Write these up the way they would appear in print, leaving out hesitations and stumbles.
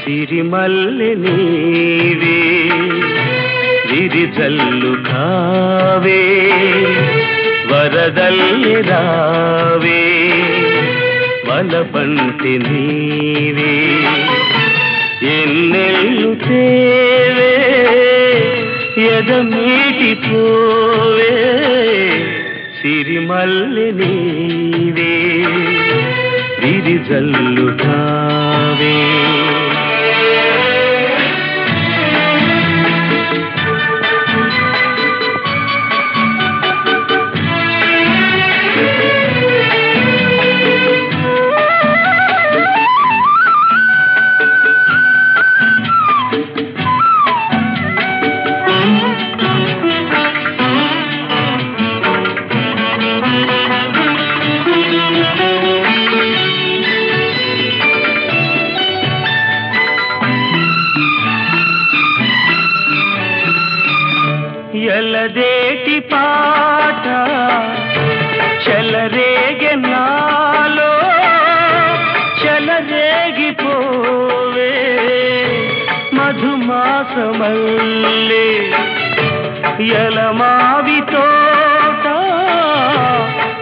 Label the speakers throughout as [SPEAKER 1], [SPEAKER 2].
[SPEAKER 1] సిరిమల్లె నీవే విరిజల్లు కావే వరదల్లి రావే వలపంటి నీవే ఎన్నెల్లు తేవే ఎదమీటి పోవే సిరిమల్లె నీవే విరిజల్లు కావే ఎలదేటి పాట చెలరేగె నాలో చెలరేగిపోవే మధుమాసమల్లే ఎలమావి తోట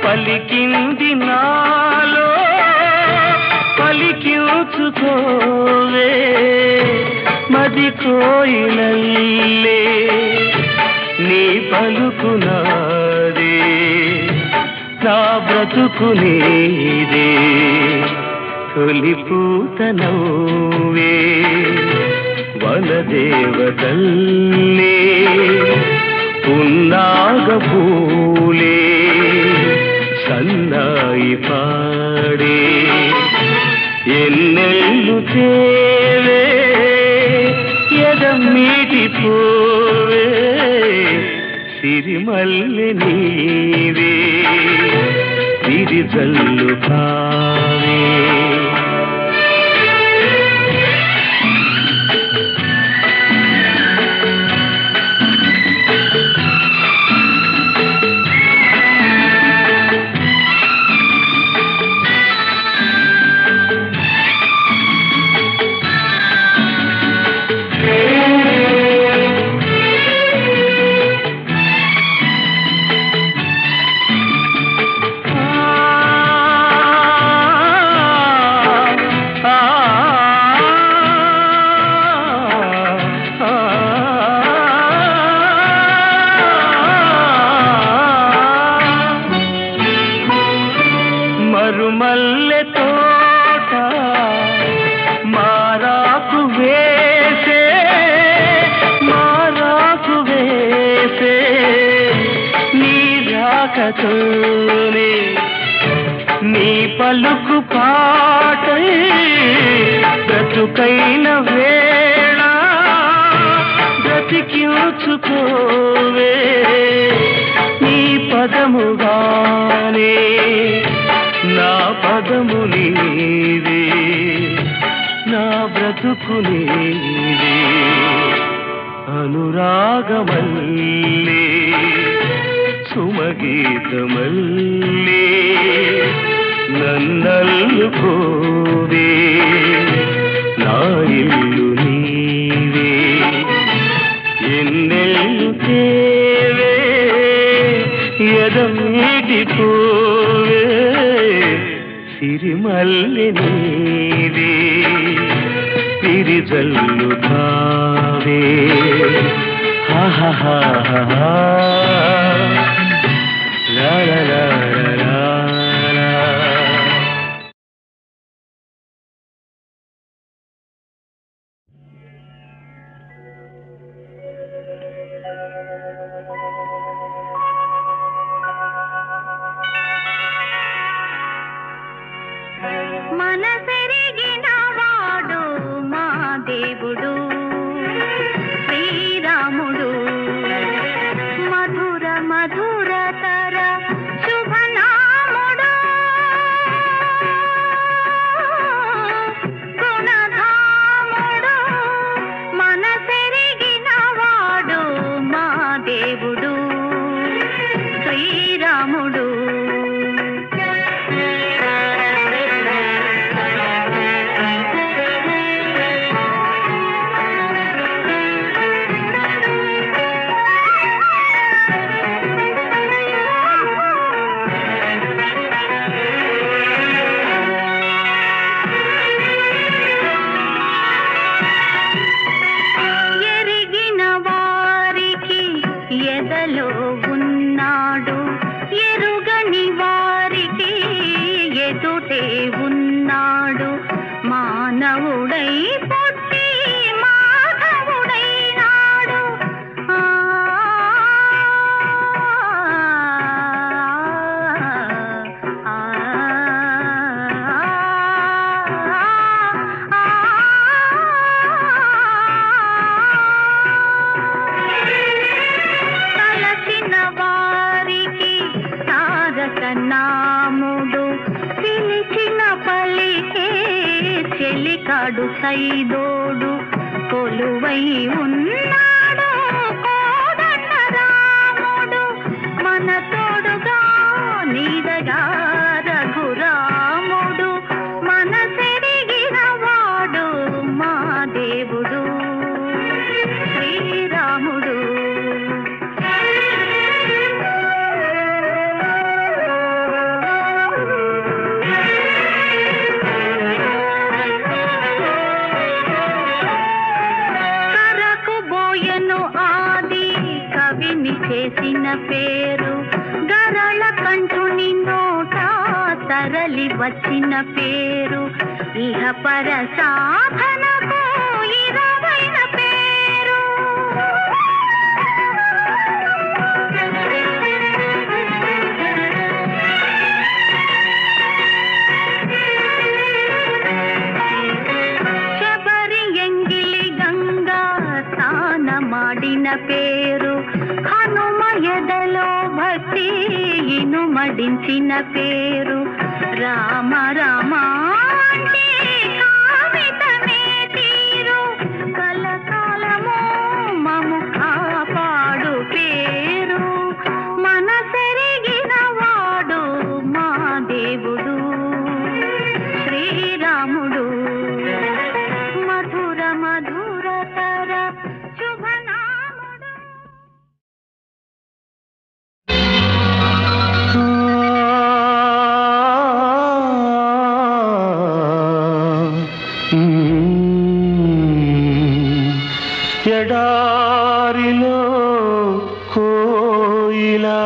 [SPEAKER 1] పలికింది నాలో పలికించుకోవే మది కోయిలల్లే నీ పలుకునాదే నా బ్రతుకు నీదే తొలిపూత నవ్వే వనదేవతల్లే పున్నాగ పూలే సన్నాయి పాడే ఎన్నెల్లు తేవే ఎదమీటి పోవే సిరిమల్లె నీవే విరిజల్లు కావే మరుమల్లె తోట మారాకు వేసే నీ రాకతోనే నీ పలుకు పాటై బ్రతుకైన వేళ బ్రతికించుకోవే నీ పదముగానే నా పదము నీవే నా బ్రతుకు నీవే అనురాగమల్లే సుమగీతమల్లే నన్నల్లుకోవే నా ఇల్లు నీవే ఎన్నెల్లు తేవే ఎదమీటి పోవే సిరిమల్లె నీవే విరిజల్లు కావే లా లా లా లా లా.
[SPEAKER 2] మనసెరిగినవాడు మా దేవుడు శ్రీరాముడు మధుర మధురతర పుట్టి మాధవుడైనాడు. తలచిన వారికి తారక నాముడు, పిలిచిన పలికే చెలికాడు సైదోడు, కొలువై ఉన్నాడు కోదండ రాముడు, మన తోడుగా నీడగా రఘురాముడు, మన సెరిగిన వాడు మా దేవుడు శ్రీరాముడు. కరకు బోయను ఆది కవిని చేసిన పేరు, గరళ కంఠుని నోట తరలి వచ్చిన పేరు, ఇహ పర సాధనకు ఇరవైన పేరు. శబరి ఎంగిలి గంగా తాన ಮಾಡಿನ పేరు, హనుమ ఎదలో భక్తి ఇనుమడించిన పేరు, రామ రామ అంటే కామితమే తీరు, కలకాలము మము కాపాడు పేరు, మన సెరిగిన వాడు మా దేవుడు శ్రీరాముడు. మధుర మధురతర శుభనాముడు.
[SPEAKER 1] ఎడారిలో కోయిలా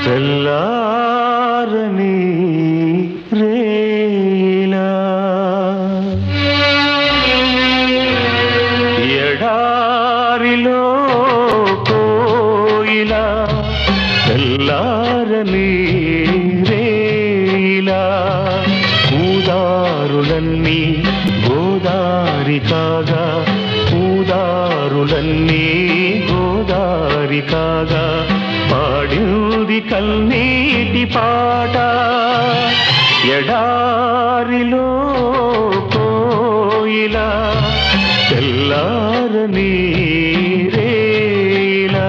[SPEAKER 1] తెల్లారని రేలా, ఎడారిలో కోయిలా తెల్లారని రేలా, ఊదారులన్నీ గోదారి కాగా, ఊదారులన్నీ గోదారి కాగా, పాడింది కన్నీటి పాట, ఎడారిలో కోయిలా తెల్లారని రేలా.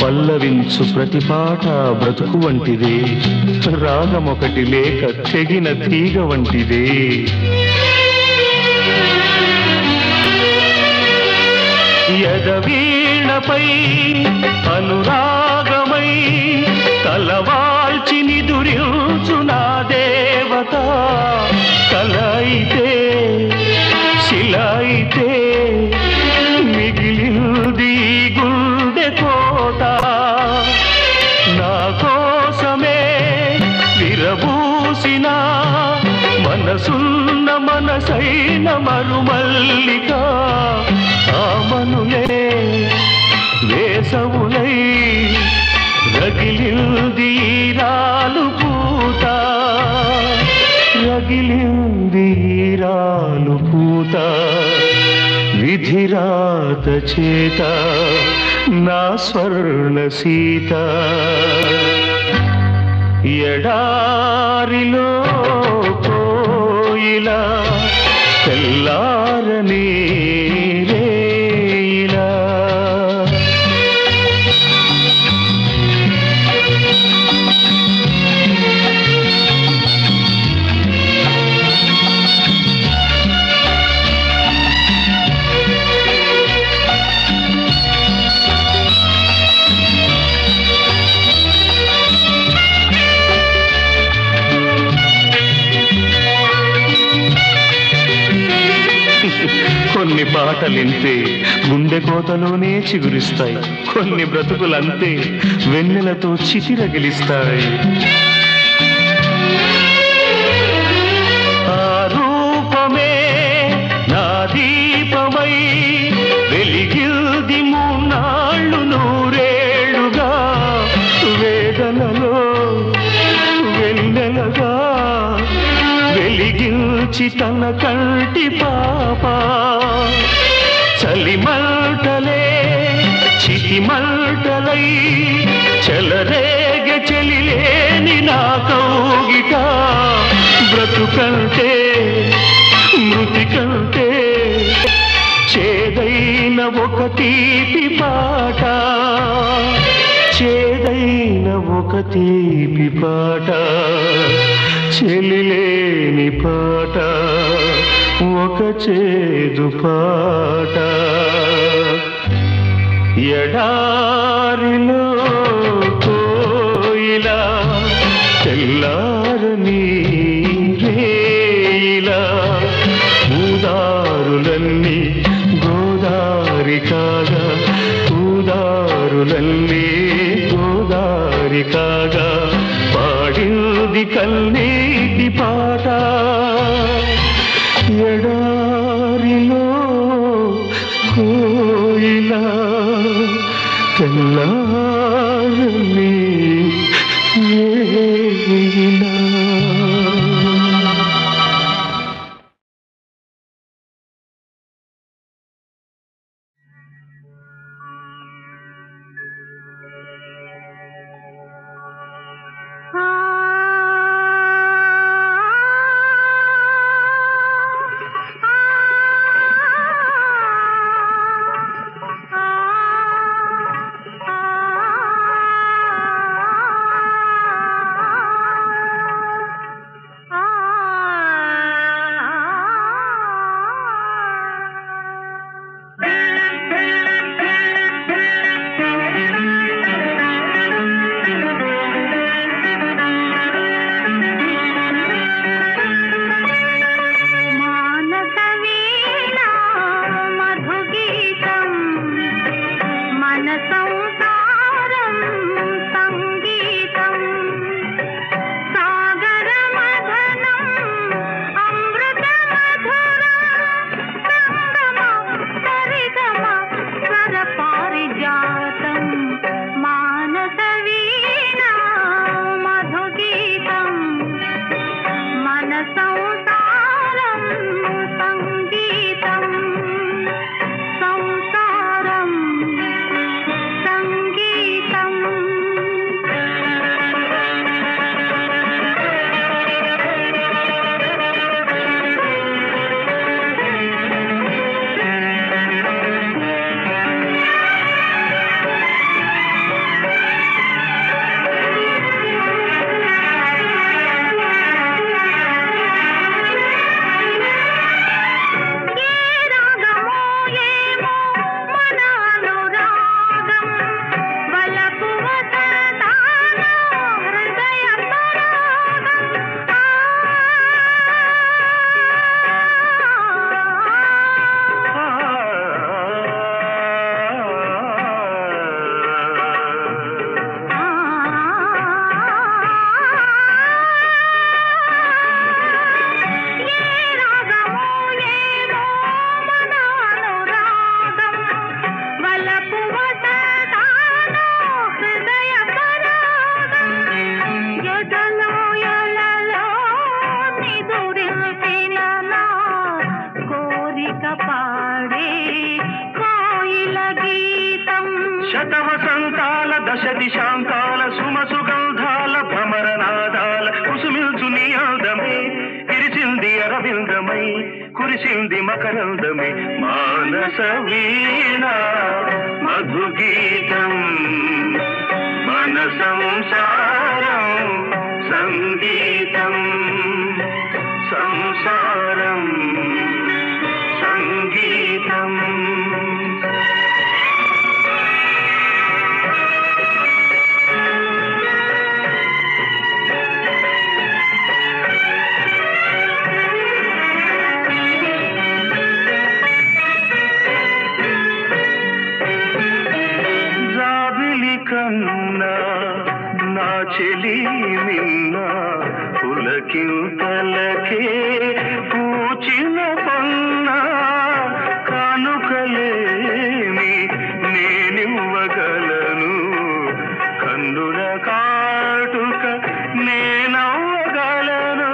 [SPEAKER 1] పల్లవించు ప్రతి పాట బ్రతుకు వంటిదే, రాగమొకటి లేక తెగిన తీగ వంటిదే, ఎదవీణపై అనురాగమై తలవాల్చి నిదురించు నా దేవత, కలయితే శిలయితే మిగిలింది గుండె కోట, నా కోసమే విరబూసిన మనసున్న మనసైన మరుమల్లిక, ఆమనులే వేసవులై రగిలింది రాలు పూత, రగిలింది రాలు పూత, విధిరాత చేత నా స్వర్ణ సీత, ఎడారిలో కోయిలా తెల్లారని రేయిలా. కొన్ని పాటలింతే గుండె కోతలోనే చిగురిస్తాయి, కొన్ని బ్రతుకులంతే వెన్నెలతో చితిరగిలిస్తాయి. ఆ రూపమే నా దీపమై వెలిగిల్ది మూన్నాళ్ళు నూరేళ్లుగా, వేదనలో వెన్నెలగా వెలిగించి తన కంటి పాప. చలిమంటలే చితిమంటలై చెలరేగ చెలిలేని నా కౌగిట, బ్రతుకంటే మృతి కంటే చేదైన ఒక తీపి పాట, చేదైన ఒక తీపి పాట, చెలిలేని పాట ఒక చేదు పాట. ఎడారిలో కోయిలా తెల్లారని రేయిలా, ఊదారులన్నీ గోదారి కాగా, ఊదారులన్నీ గోదారి కాగా, పాడింది కన్నీటి పాట. ఎడారిలో కోయిలా తెల్లారని రేయిలా.
[SPEAKER 3] శతవసంతాల దశ దిశాంతాల సుమసుగంధాల భ్రమరనాదాల కుసుమిల్చు నీ అందమే, విరిసింది అరవిందమై కురిసింది మకరందమే. మానస వీణ మధుగీతం మన సంసారం సంగీతం, సంసారం సంగీతం. చుక్కలేని నేనివ్వగలను కన్నుల కాటుక నేనవ్వగలను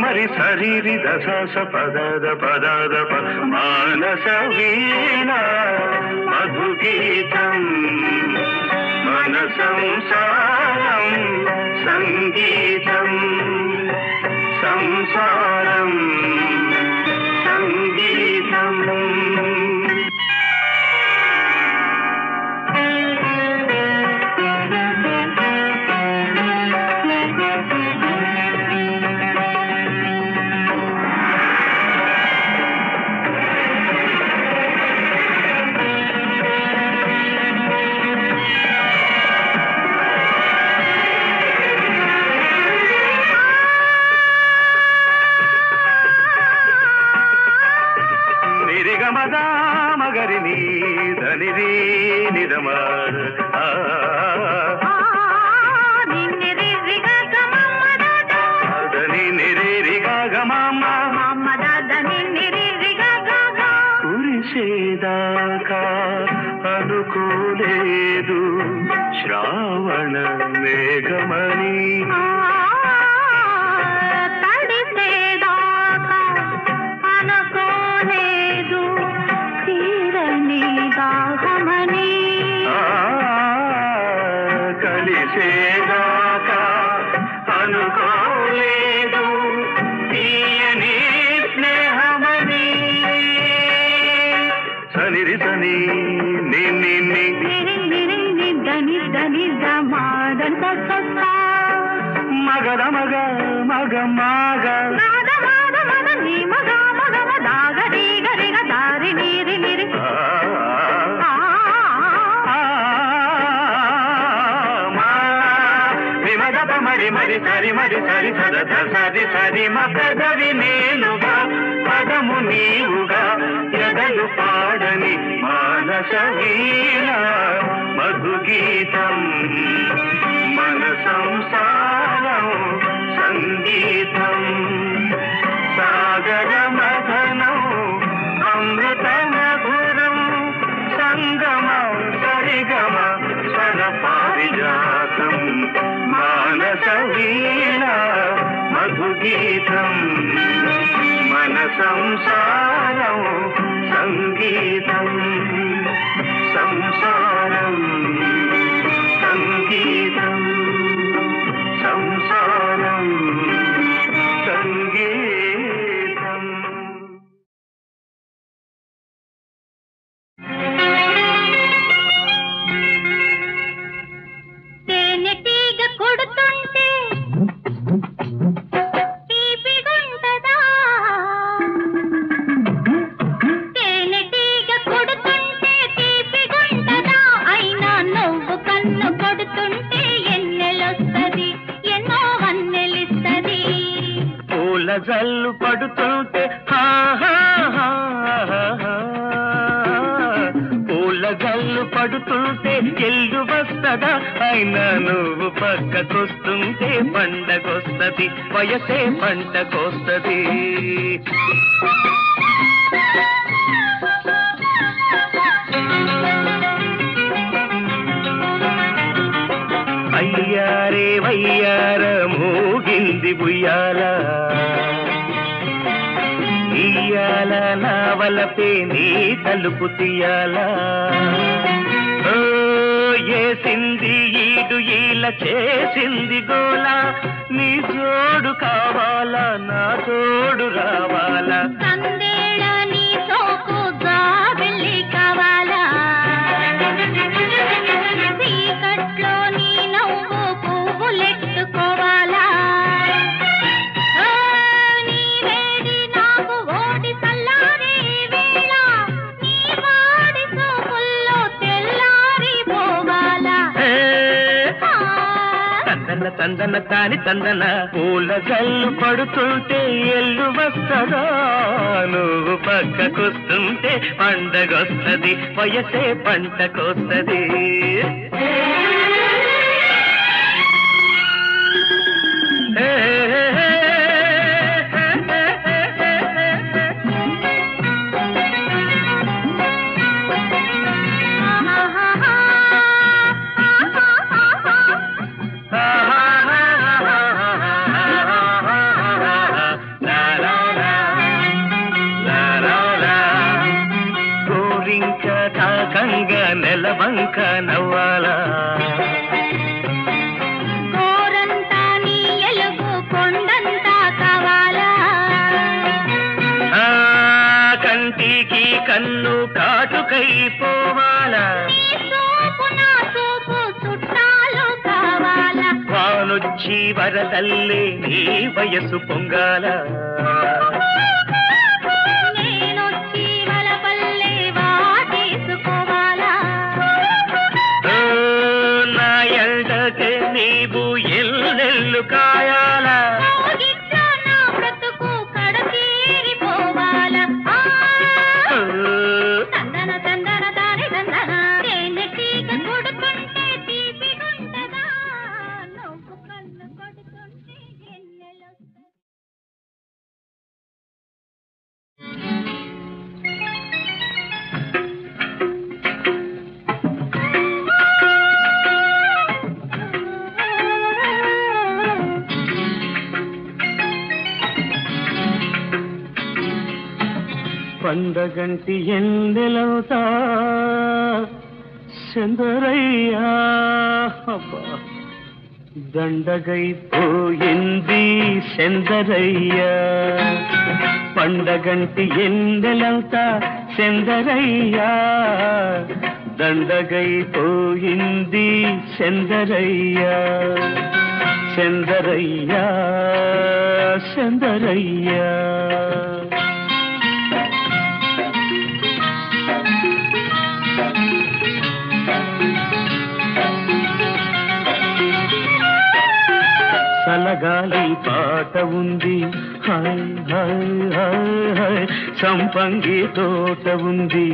[SPEAKER 3] మరి శరీరి దశ పదద పదద మానస వీణ మధుగీతం మన సంసారం సంగీతం సంసారం సంగీతం మగరిని ధనిరి నిరమార్ ధని నిరిగా గమమ్మ కురిసేదాకా అనుకోలేదు శ్రావణ మేఘమని కలిసేదాకా అనుకోలేదు తీయని స్నేహమని సనిరి సని నిన్ని దని దని దమాదన్ మగ మగ మగ మగ మరి మరి సరి మరి సరి సదత సరి సరి మదవి నేనుగా పదము నీవుగా ఎదలు పాడని మానస వీణ మధుగీతం మన సంసారం సంగీతం సాగర మథనం అమృత మధురం సంగమ సరిగమ స్వర పారిజాతం మానస వీణ మధుగీతం మన సంసారం సంగీతం సంసారం సంగీతం సంసారం సంగీతం జల్లు పడుతుంటే పూల జల్లు పడుతుంటే ఎల్లు వస్తదా అయినా నువ్వు పక్కకొస్తుంటే పండగొస్తది వయసే పంటకొస్తది అయ్యారే వయ్యార మూగింది బుయ్యాల ఇయ్యాల నావలపే నీ తలుపు తీయాల ఏసింది ఈడు ఈల చేసింది గోలా నీ జోడు కావాలా నా తోడు రావాలా సందేళ నీ సోకు జాబిల్లి కావాలా చీకట్లో నీ నవ్వు పువ్వులెట్టుకోవాలా నీ వేడి నాకు ఓడి చల్లారే వేళ నీ
[SPEAKER 1] తందన తాని తందన పూల జల్లు పడుతుంటే ఎల్లు వస్తదా నువ్వు పక్కకొస్తుంటే పండగొస్తది వయసే పంటకొస్తది నెలవంక నవ్వాలా
[SPEAKER 2] కోరంతా నీ ఎలుగు కొండంతా కావాలా
[SPEAKER 1] కంటికి కన్ను కాటుకైపోవాలా
[SPEAKER 2] నా చూపు చుట్టాలు కావాలా
[SPEAKER 1] వానొచ్చి వరదల్లే నీ వయసు పొంగాల
[SPEAKER 2] నేనొచ్చి వలపల్లే వాటేసుకోవాలా
[SPEAKER 1] నా ఎల్డకే నీవు ఎల్లెల్లు కాయాలా
[SPEAKER 2] నా బ్రతుకు కడతీరిపోవాలా తందన తందన దాని తందన తేనెటీగ కొడుతుంటే తీపిగుంటదా నువ్వు కళ్ళు కొడుతుంటే ఎన్నెలొస్తాయి
[SPEAKER 1] పండగంటి ఎండెలవుతా చందరయ్యా దండగైపోయింది చందరయ్యా పండగంటి ఎండెలవుతా చందరయ్యా దండగైపోయింది చందరయ్యా చందరయ్యా చందరయ్యా సలగాలి పాట ఉంది హాయ్ హాయ్ హాయ్ హాయ్ సంపంగి తోట ఉంది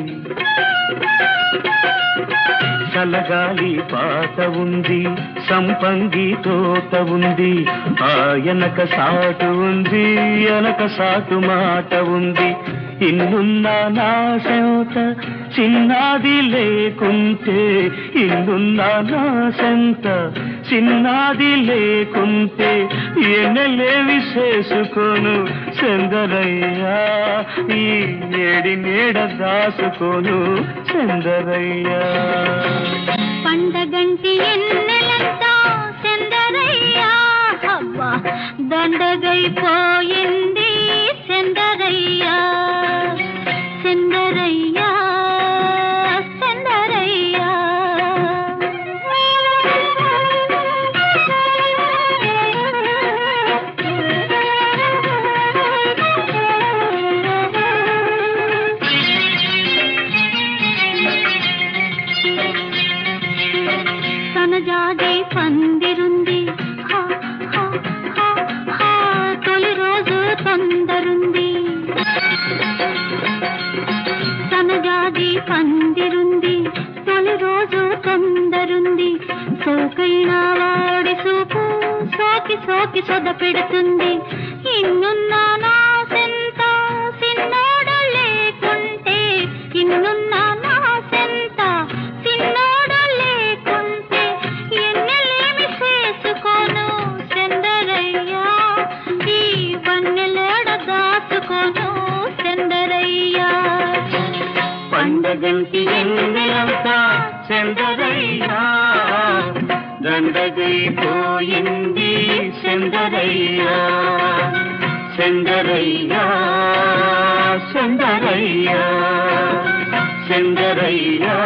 [SPEAKER 1] సలగాలి పాట ఉంది సంపంగి తోట ఉంది ఆయనక సాటు ఉంది అనక సాటు మాట ఉంది ఇన్నున్నా నా సెంత చిన్నది లేకుంటే ఇన్నున్నా నా సెంత చిన్నది లేకుంటే ఎన్నెలేవి చేసుకోను చందరయ్యా ఈ ఏడి నీడ దాసుకోను చందరయ్యా
[SPEAKER 2] పండగంటి ఎన్నెలంతా చందరయ్యా అబ్బా దండగైపోయింది చందరయ్యా చందరయ్యా చందరయ్యా సనజాజి పందిరుంది తొలి రోజు తొందరుంది సనజాజి పందిరుంది తొలి రోజు తొందరుంది సోకైన వాడి సూపు సోకి సోకి సొద పెడుతుంది ఇన్నున్నా నా సెంత సిన్నోడు లేకుంటే ఇన్నున్నా నా సెంత సిన్నోడు లేకుంటే ఎన్నెలేమి చేసుకోను చందరయ్యా ఈ వన్నెలేడ దాచుకోను చందరయ్యా
[SPEAKER 1] పండగంటి ఎన్నెలంతా చందరయ్యా దండగైపోయింది చందరయ్యా చందరయ్యా చందరయ్యా చందరయ్యా